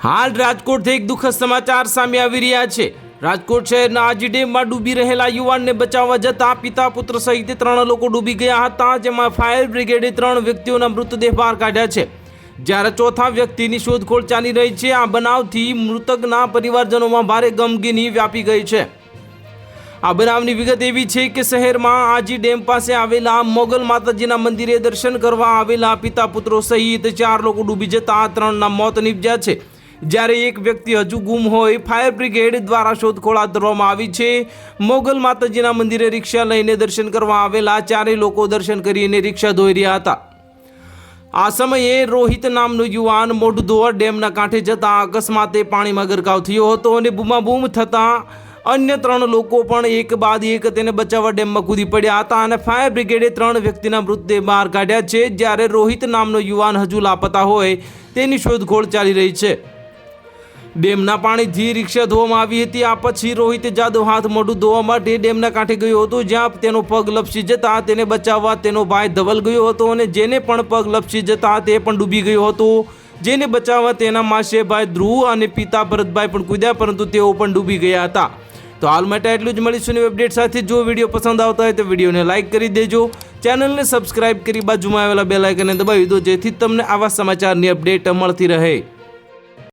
હાલ રાજકોટથી એક દુઃખદ સમાચાર સામે આવી રહ્યા છે। રાજકોટ શહેરના આજી ડેમમાં ડૂબી રહેલા યુવાનને બચાવવા જતા પિતા પુત્ર સહિત 3 લોકો ડૂબી ગયા હતા, જેમાં ફાયર બ્રિગેડે 3 વ્યક્તિઓના મૃતદેહ બહાર કાઢ્યા છે, જ્યારે ચોથા વ્યક્તિની શોધખોળ ચાલી રહી છે। આ બનાવથી મૃતકના પરિવારજનોમાં ભારે ગમગીની વ્યાપી ગઈ છે। આ બનાવની વિગત એવી છે કે શહેરમાં આજી ડેમ પાસે આવેલા મોગલ માતાજીના મંદિરે દર્શન કરવા આવેલા પિતા પુત્રો સહિત 4 લોકો ડૂબી જતા 3ના મોત નીપજ્યા છે, જ્યારે એક વ્યક્તિ હજુ ગુમ હોય। ફાયર બ્રિગેડ દ્વારા શોધખોળ હાથ ધરવામાં આવી છે। મોગલ માતાજીના મંદિરે રિક્ષા લઈને દર્શન કરવા આવેલા 4 લોકો દર્શન કરીને રિક્ષા ધોઈ રહ્યા હતા। આ સમયે રોહિત નામનો યુવાન મોઢું ધોવા ડેમના કાંઠે જતા અકસ્માતે પાણીમાં ગરકાવ થયો હતો અને બૂમાબૂમ થતાં અન્ય 3 લોકો પણ એક બાદ એક તેને બચાવવા ડેમમાં કૂદી પડ્યા હતા અને ફાયર બ્રિગેડે 3 વ્યક્તિના મૃતદેહ બહાર કાઢ્યા છે, જ્યારે રોહિત નામનો યુવાન હજુ લાપતા હોય તેની શોધખોળ ચાલી રહી છે। ડેમના પાણીથી રિક્ષા ધોવામાં આવી હતી। આ પછી રોહિત જાદવ હાથ મોઢું ધોવા માટે ડેમના કાંઠે ગયો હતો, જ્યાં તેનો પગ લપસી જતા તેને બચાવવા તેનો ભાઈ ધવલ ગયો હતો અને જેને પણ પગ લપસી જતા તે પણ ડૂબી ગયો હતો, જેને બચાવવા તેના માસે ભાઈ ધ્રુવ અને પિતા ભરતભાઈ પણ કૂદ્યા, પરંતુ તેઓ પણ ડૂબી ગયા હતા। તો હાલ માટે એટલું જ। મળીશું નવી અપડેટ સાથે। જો વિડીયો પસંદ આવતા હોય તો વિડીયોને લાઇક કરી દેજો, ચેનલને સબસ્ક્રાઇબ કરી બાજુમાં આવેલા બેલ આઇકનને દબાવી દો, જેથી તમને આવા સમાચારની અપડેટ મળતી રહે।